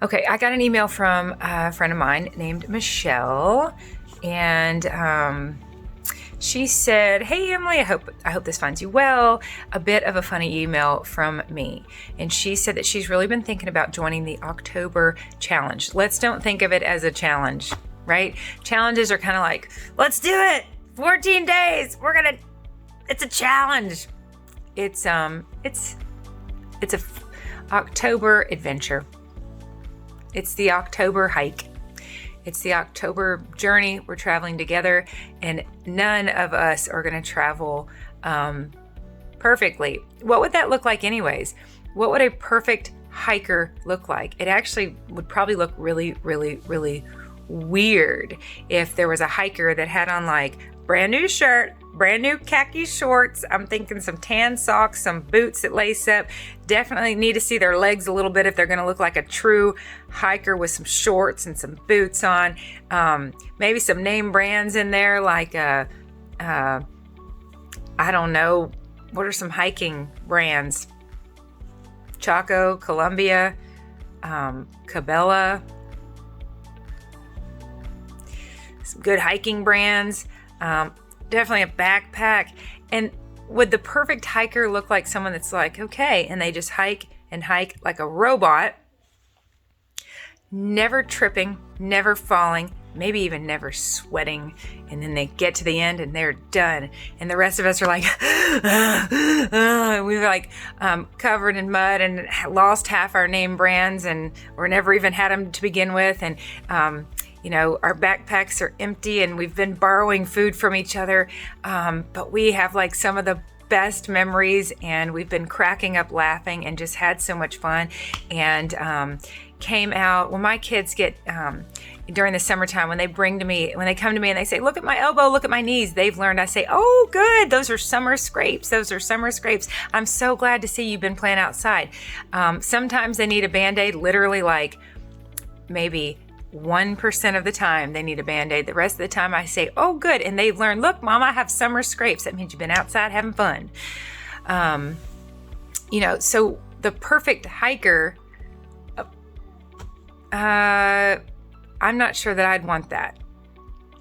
Okay, I got an email from a friend of mine named Michelle, and she said, "Hey Emily, I hope this finds you well." A bit of a funny email from me, and she said that she's really been thinking about joining the October challenge. Let's don't think of it as a challenge, right? Challenges are kind of like, let's do it. 14 days. It's a challenge. It's a October adventure. It's the October hike. It's the October journey. We're traveling together, and none of us are going to travel perfectly. What would that look like anyways? What would a perfect hiker look like? It actually would probably look really, really, really weird if there was a hiker that had on like brand new shirt, brand new khaki shorts. I'm thinking some tan socks, some boots that lace up. Definitely need to see their legs a little bit if they're going to look like a true hiker with some shorts and some boots on. Maybe some name brands in there like, I don't know, what are some hiking brands? Chaco, Columbia, Cabela. Some good hiking brands. Definitely a backpack. And would the perfect hiker look like someone that's like, okay, and they just hike and hike like a robot, never tripping, never falling, maybe even never sweating, and then they get to the end and they're done, and the rest of us are like, we're like covered in mud and lost half our name brands, and or never even had them to begin with, and our backpacks are empty and we've been borrowing food from each other, but we have like some of the best memories, and we've been cracking up laughing and just had so much fun. And came out when my kids get during the summertime, when they come to me and they say, look at my elbow, look at my knees, they've learned, I say, oh good, those are summer scrapes. I'm so glad to see you've been playing outside. Sometimes they need a Band-Aid, literally like maybe 1% of the time they need a Band-Aid. The rest of the time I say, oh good, and they've learned, look Mom, I have summer scrapes. That means you've been outside having fun. So the perfect hiker, I'm not sure that I'd want that.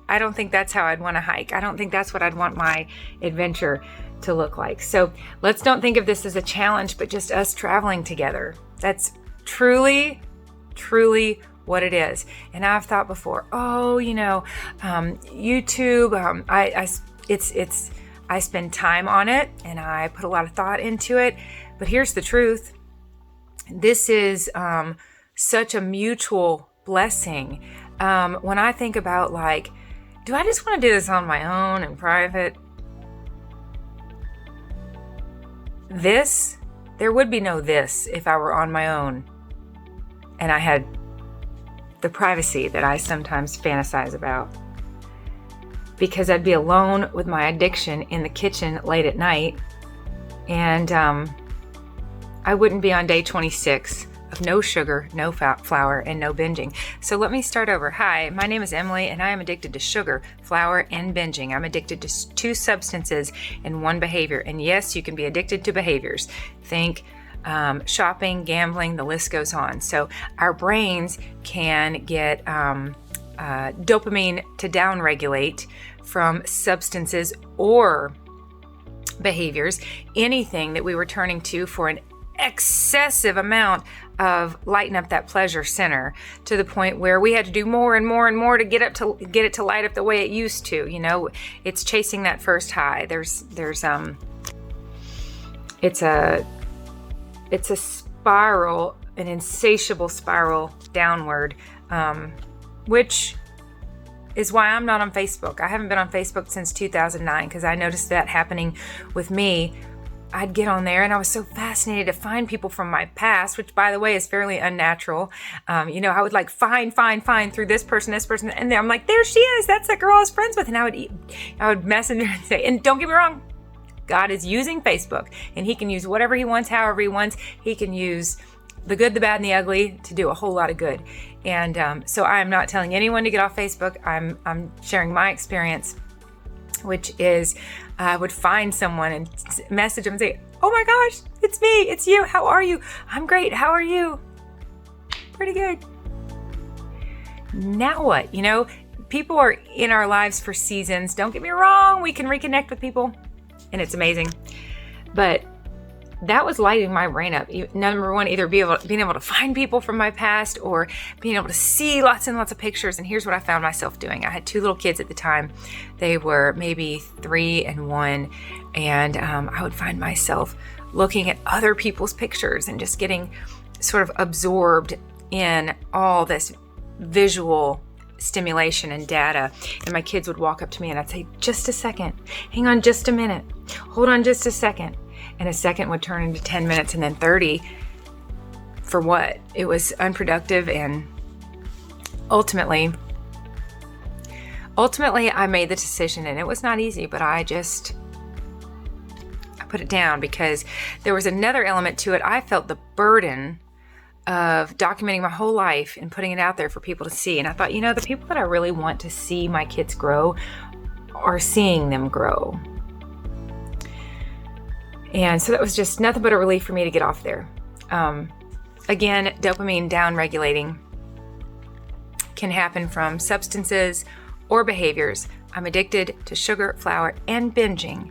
I don't think that's how I'd want to hike. I don't think that's what I'd want my adventure to look like. So let's don't think of this as a challenge, but just us traveling together. That's truly, truly what it is. And I've thought before, YouTube, I spend time on it and I put a lot of thought into it. But here's the truth. This is such a mutual blessing. When I think about like, do I just want to do this on my own in private? There would be no this if I were on my own and I had the privacy that I sometimes fantasize about. Because I'd be alone with my addiction in the kitchen late at night, and I wouldn't be on day 26 of no sugar, no flour, and no binging. So let me start over. Hi, my name is Emily, and I am addicted to sugar, flour, and binging. I'm addicted to 2 substances and 1 behavior. And yes, you can be addicted to behaviors. Think shopping, gambling, the list goes on. So our brains can get dopamine to downregulate from substances or behaviors, anything that we were turning to for an excessive amount of lighten up that pleasure center, to the point where we had to do more and more and more to get it to light up the way it used to. It's chasing that first high. It's a spiral, an insatiable spiral downward, which is why I'm not on Facebook. I haven't been on Facebook since 2009 because I noticed that happening with me. I'd get on there and I was so fascinated to find people from my past, which by the way is fairly unnatural. I would like find through this person, and then I'm like, there she is. That's the girl I was friends with. And I would message her and say, and don't get me wrong, God is using Facebook, and he can use whatever he wants, however he wants. He can use the good, the bad, and the ugly to do a whole lot of good. And so I'm not telling anyone to get off Facebook. I'm sharing my experience, which is I would find someone and message them and say, oh my gosh, it's me, it's you, how are you? I'm great, how are you? Pretty good. Now what? You know, people are in our lives for seasons. Don't get me wrong. We can reconnect with people and it's amazing. But that was lighting my brain up. Number one, either being able to find people from my past or being able to see lots and lots of pictures. And here's what I found myself doing. I had 2 little kids at the time. They were maybe 3 and 1. And I would find myself looking at other people's pictures and just getting sort of absorbed in all this visual stimulation and data. And my kids would walk up to me and I'd say, just a second, hang on just a minute, hold on just a second. And a second would turn into 10 minutes and then 30. For what? It was unproductive. And ultimately I made the decision, and it was not easy, but I put it down because there was another element to it. I felt the burden of documenting my whole life and putting it out there for people to see. And I thought, the people that I really want to see my kids grow are seeing them grow. And so that was just nothing but a relief for me to get off there. Again, dopamine down-regulating can happen from substances or behaviors. I'm addicted to sugar, flour, and binging.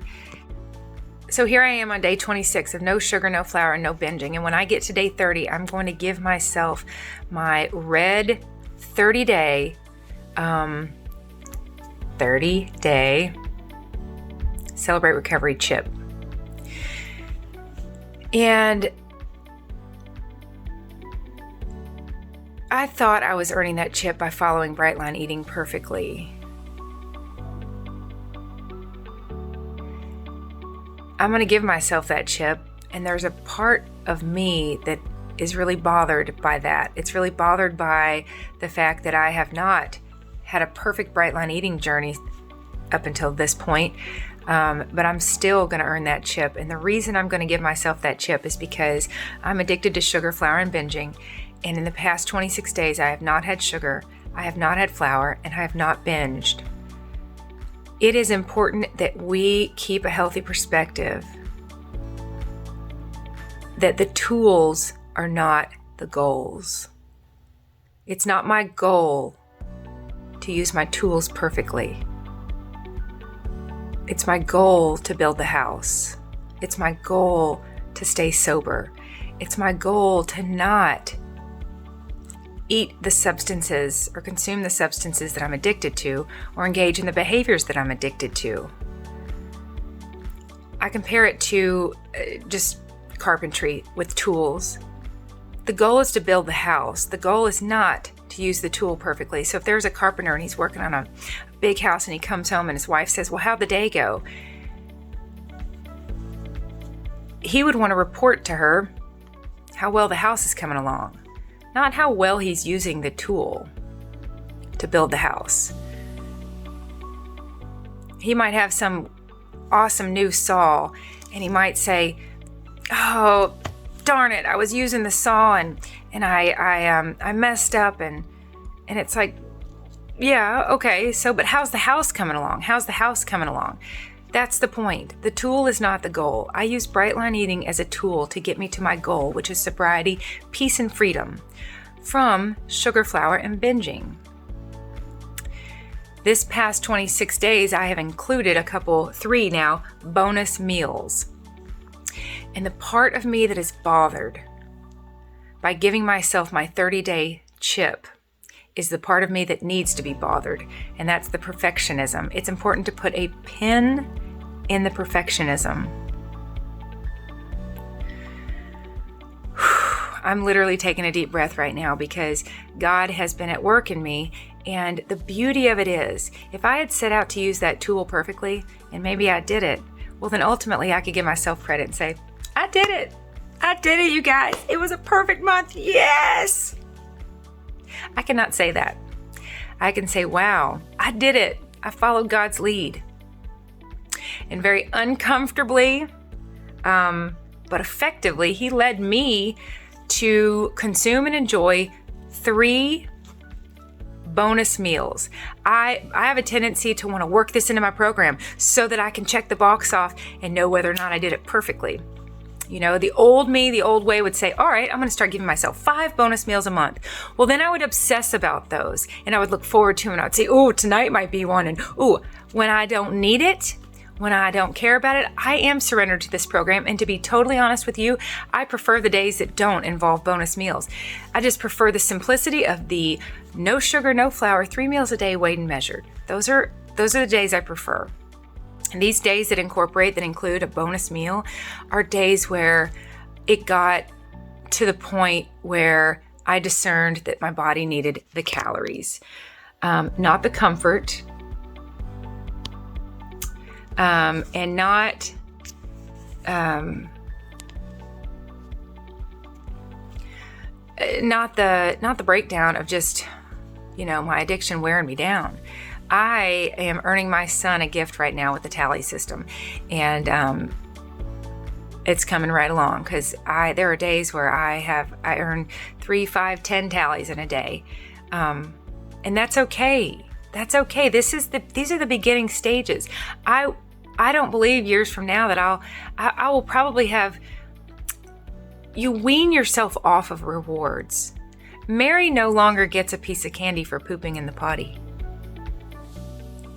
So here I am on day 26 of no sugar, no flour, and no binging. And when I get to day 30, I'm going to give myself my red 30-day Celebrate Recovery chip. And I thought I was earning that chip by following Brightline Eating perfectly. I'm going to give myself that chip, and there's a part of me that is really bothered by that. It's really bothered by the fact that I have not had a perfect Brightline Eating journey up until this point. But I'm still going to earn that chip. And the reason I'm going to give myself that chip is because I'm addicted to sugar, flour, and binging. And in the past 26 days, I have not had sugar, I have not had flour, and I have not binged. It is important that we keep a healthy perspective, that the tools are not the goals. It's not my goal to use my tools perfectly. It's my goal to build the house. It's my goal to stay sober. It's my goal to not eat the substances or consume the substances that I'm addicted to or engage in the behaviors that I'm addicted to. I compare it to just carpentry with tools. The goal is to build the house. The goal is not to use the tool perfectly. So if there's a carpenter and he's working on a big house and he comes home and his wife says, well, how'd the day go? He would want to report to her how well the house is coming along, not how well he's using the tool to build the house. He might have some awesome new saw and he might say, oh, darn it, I was using the saw and I messed up and it's like, yeah, okay, so but how's the house coming along? How's the house coming along? That's the point. The tool is not the goal. I use Brightline Eating as a tool to get me to my goal, which is sobriety, peace, and freedom from sugar, flour, and binging. This past 26 days, I have included 3 now, bonus meals. And the part of me that is bothered by giving myself my 30-day chip is the part of me that needs to be bothered, and that's the perfectionism. It's important to put a pin in the perfectionism. I'm literally taking a deep breath right now because God has been at work in me, and the beauty of it is, if I had set out to use that tool perfectly, and maybe I did it, well then ultimately I could give myself credit and say, I did it. I did it, you guys. It was a perfect month. Yes. I cannot say that. I can say, wow, I did it. I followed God's lead. And very uncomfortably, but effectively, He led me to consume and enjoy 3 bonus meals. I have a tendency to want to work this into my program so that I can check the box off and know whether or not I did it perfectly. The old me, the old way would say, all right, I'm going to start giving myself 5 bonus meals a month. Well, then I would obsess about those and I would look forward to them and I would say, oh, tonight might be one. And when I don't need it, when I don't care about it, I am surrendered to this program. And to be totally honest with you, I prefer the days that don't involve bonus meals. I just prefer the simplicity of the no sugar, no flour, 3 meals a day, weighed and measured. Those are the days I prefer. And these days that include a bonus meal are days where it got to the point where I discerned that my body needed the calories, not the comfort, and not the breakdown of just, my addiction wearing me down. I am earning my son a gift right now with the tally system, and it's coming right along because there are days where I earn 3, 5, 10 tallies in a day, and that's okay. That's okay. These are the beginning stages. I don't believe years from now that I will probably have. You wean yourself off of rewards. Mary no longer gets a piece of candy for pooping in the potty.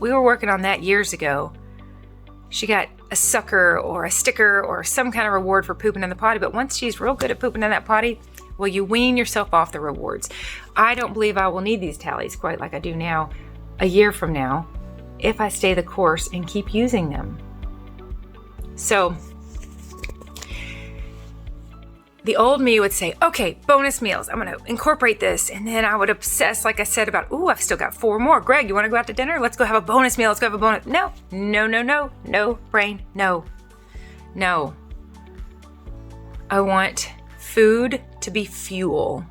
We were working on that years ago. She got a sucker or a sticker or some kind of reward for pooping in the potty, but once she's real good at pooping in that potty, well, you wean yourself off the rewards. I don't believe I will need these tallies quite like I do now a year from now if I stay the course and keep using them. So the old me would say, okay, bonus meals, I'm going to incorporate this. And then I would obsess, like I said, about, I've still got 4 more. Greg, you want to go out to dinner? Let's go have a bonus meal. Let's go have a bonus. No, brain, no. I want food to be fuel.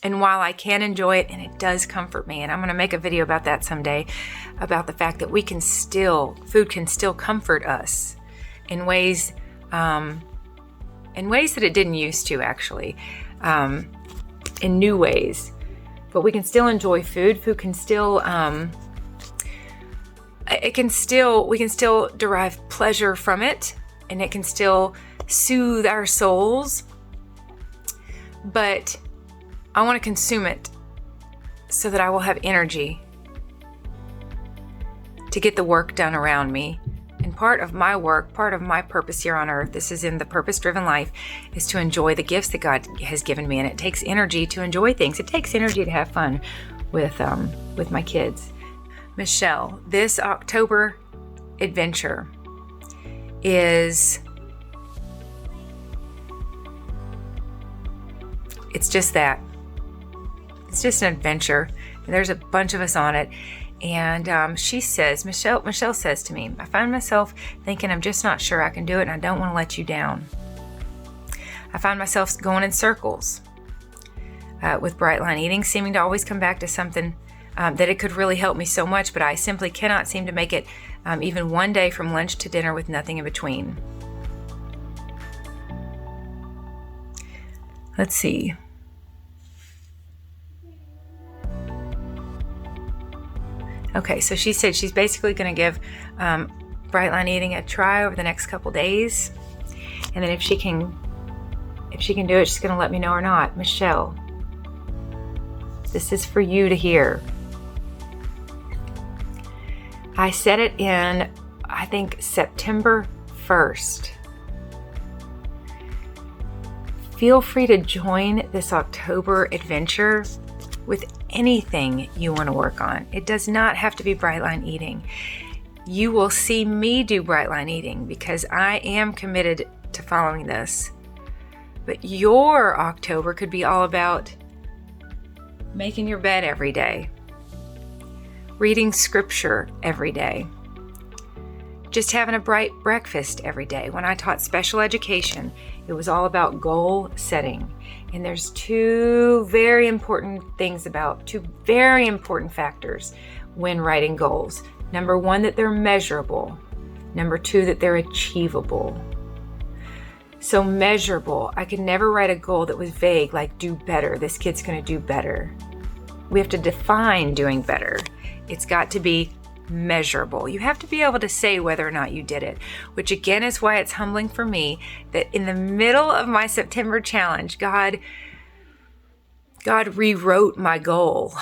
And while I can enjoy it, and it does comfort me, and I'm going to make a video about that someday, about the fact that food can still comfort us in ways that it didn't used to, actually, in new ways. But we can still enjoy food. Food can still, we can still derive pleasure from it, and it can still soothe our souls. But I want to consume it so that I will have energy to get the work done around me. And part of my work, part of my purpose here on earth, this is in the purpose-driven life, is to enjoy the gifts that God has given me. And it takes energy to enjoy things. It takes energy to have fun with my kids. Michelle, this October adventure it's just that. It's just an adventure. And there's a bunch of us on it. And she says, Michelle says to me, I find myself thinking I'm just not sure I can do it, and I don't want to let you down. I find myself going in circles with Bright Line Eating, seeming to always come back to something that it could really help me so much, but I simply cannot seem to make it even one day from lunch to dinner with nothing in between. Let's see. Okay, so she said she's basically going to give Bright Line Eating a try over the next couple days, and then if she can do it, she's going to let me know or not. Michelle, this is for you to hear. I said it in, I think, September 1st. Feel free to join this October adventure with anything you want to work on. It does not have to be Bright Line Eating. You will see me do Bright Line Eating because I am committed to following this. But your October could be all about making your bed every day, reading scripture every day, just having a bright breakfast every day. When I taught special education, it was all about goal setting. And there's two very important factors when writing goals. Number 1, that they're measurable. Number 2, that they're achievable. So measurable, I could never write a goal that was vague, like do better. This kid's going to do better. We have to define doing better. It's got to be measurable. You have to be able to say whether or not you did it, which again is why it's humbling for me that in the middle of my September challenge, God rewrote my goal.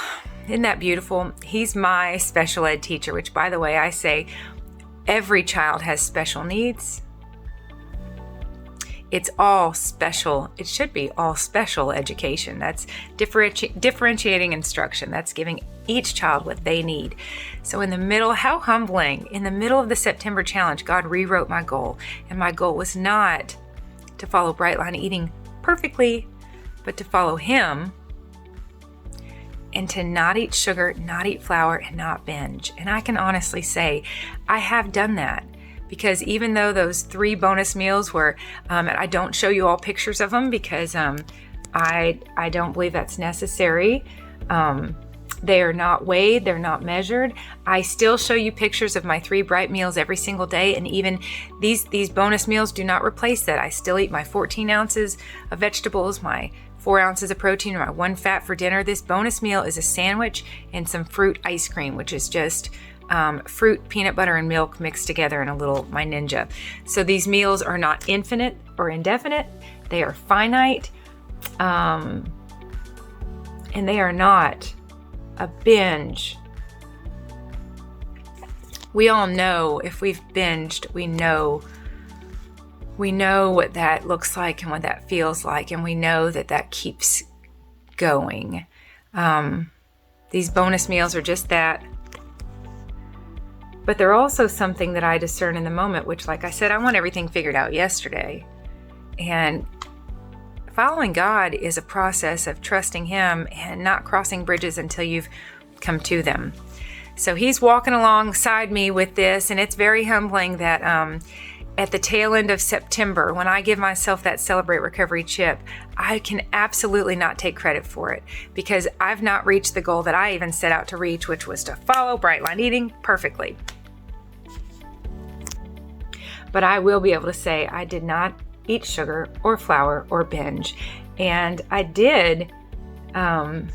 Isn't that beautiful? He's my special ed teacher, which, by the way, I say every child has special needs. It's all special. It should be all special education. That's differentiating instruction. That's giving each child what they need. So in the middle, how humbling, in the middle of the September challenge, God rewrote my goal. And my goal was not to follow Bright Line Eating perfectly, but to follow Him and to not eat sugar, not eat flour, and not binge. And I can honestly say I have done that. Because even though those 3 bonus meals were, and I don't show you all pictures of them because I don't believe that's necessary. They are not weighed, they're not measured. I still show you pictures of my 3 bright meals every single day, and even these bonus meals do not replace that. I still eat my 14 ounces of vegetables, my 4 ounces of protein, and my 1 fat for dinner. This bonus meal is a sandwich and some fruit ice cream, which is just fruit, peanut butter, and milk mixed together in a little My Ninja. So these meals are not infinite or indefinite. They are finite, and they are not a binge. We all know if we've binged, we know what that looks like and what that feels like, and we know that keeps going. These bonus meals are just that. But they're also something that I discern in the moment, which, like I said, I want everything figured out yesterday. And following God is a process of trusting Him and not crossing bridges until you've come to them. So He's walking alongside me with this, and it's very humbling that at the tail end of September, when I give myself that Celebrate Recovery chip, I can absolutely not take credit for it because I've not reached the goal that I even set out to reach, which was to follow Bright Line Eating perfectly. But I will be able to say I did not eat sugar or flour or binge. And I did follow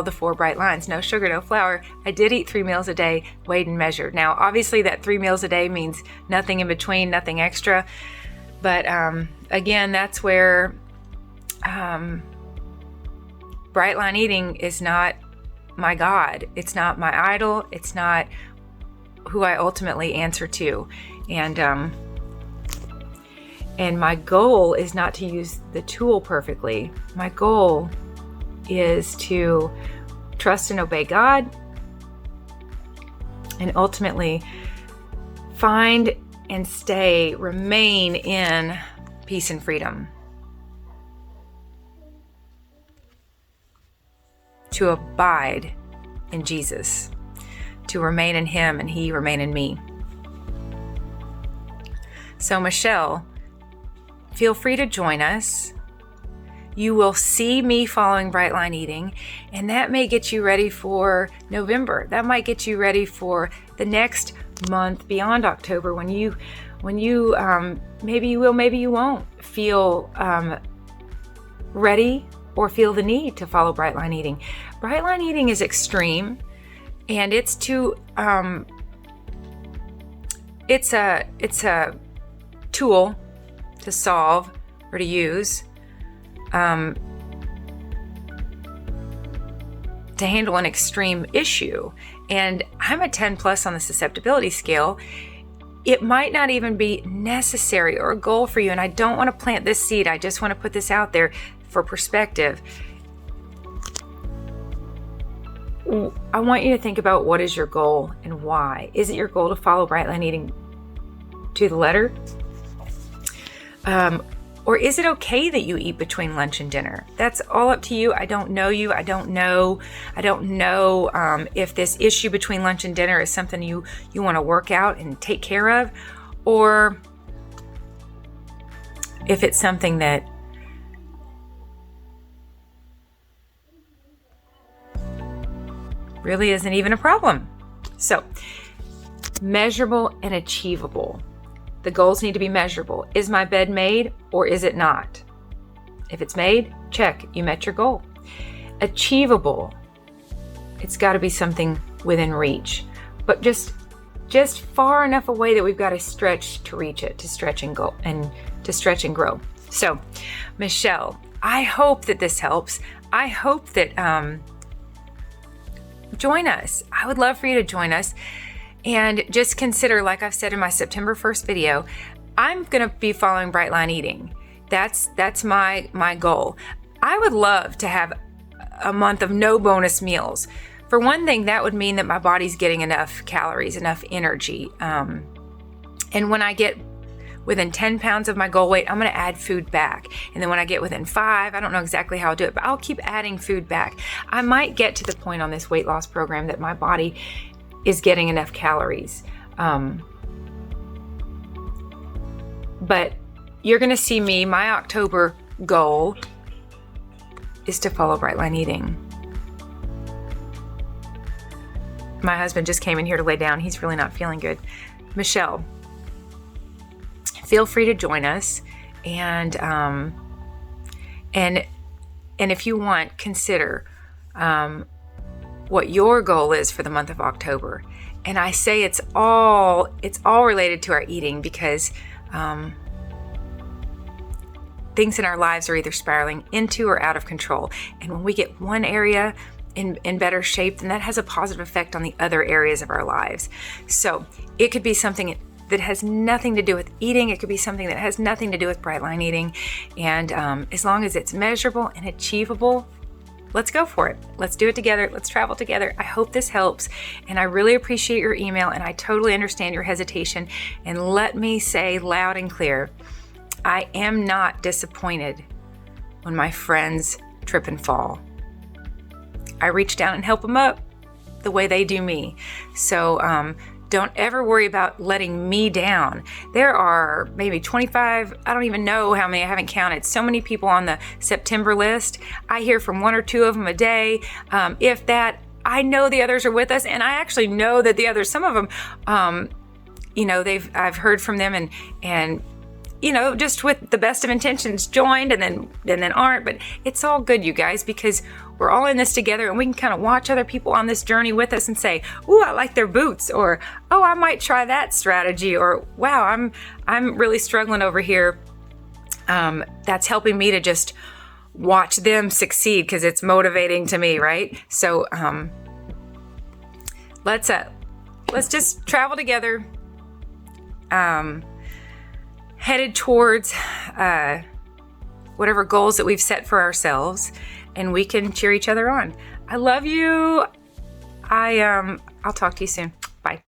the 4 bright lines. No sugar, no flour. I did eat 3 meals a day, weighed and measured. Now, obviously that 3 meals a day means nothing in between, nothing extra. But again, that's where Bright Line Eating is not my God. It's not my idol. It's not who I ultimately answer to. And my goal is not to use the tool perfectly. My goal is to trust and obey God and ultimately find and remain in peace and freedom. To abide in Jesus. To remain in Him and He remain in me. So Michelle, feel free to join us. You will see me following Bright Line Eating, and that may get you ready for November. That might get you ready for the next month beyond October when you maybe you will, maybe you won't feel ready or feel the need to follow Bright Line Eating. Bright Line Eating is extreme. And it's a tool to solve or to use to handle an extreme issue. And I'm a 10 plus on the susceptibility scale. It might not even be necessary or a goal for you. And I don't want to plant this seed. I just want to put this out there for perspective. I want you to think about what is your goal and why. Is it your goal to follow Bright Line Eating to the letter? Or is it okay that you eat between lunch and dinner? That's all up to you. I don't know you. I don't know if this issue between lunch and dinner is something you want to work out and take care of, or if it's something that really isn't even a problem. So, measurable and achievable. The goals need to be measurable. Is my bed made or is it not? If it's made, check, you met your goal. Achievable. It's got to be something within reach, but just far enough away that we've got to stretch to reach it, to stretch and go and to stretch and grow. So, Michelle, I hope that this helps. I hope that join us. I would love for you to join us, and just consider, like I've said in my September 1st video, I'm going to be following Bright Line Eating. That's my goal. I would love to have a month of no bonus meals. For one thing, that would mean that my body's getting enough calories, enough energy. And when I get within 10 pounds of my goal weight, I'm going to add food back. And then when I get within 5, I don't know exactly how I'll do it, but I'll keep adding food back. I might get to the point on this weight loss program that my body is getting enough calories. But you're going to see me, my October goal is to follow Bright Line Eating. My husband just came in here to lay down. He's really not feeling good. Michelle, feel free to join us, and if you want, consider what your goal is for the month of October. And I say it's all related to our eating, because things in our lives are either spiraling into or out of control. And when we get one area in better shape, then that has a positive effect on the other areas of our lives. So it could be something that has nothing to do with eating. It could be something that has nothing to do with Bright Line Eating. And as long as it's measurable and achievable, let's go for it. Let's do it together. Let's travel together. I hope this helps. And I really appreciate your email, and I totally understand your hesitation. And let me say loud and clear, I am not disappointed when my friends trip and fall. I reach down and help them up the way they do me. So don't ever worry about letting me down. There are maybe 25, I don't even know how many, I haven't counted, so many people on the September list. I hear from 1 or 2 of them a day. If that, I know the others are with us, and I actually know that the others, some of them, I've heard from them and just with the best of intentions joined and then aren't, but it's all good, you guys, because we're all in this together, and we can kind of watch other people on this journey with us and say, ooh, I like their boots, or, oh, I might try that strategy, or, wow, I'm really struggling over here. That's helping me to just watch them succeed, because it's motivating to me, right? So let's just travel together, headed towards whatever goals that we've set for ourselves, and we can cheer each other on. I love you. I'll talk to you soon.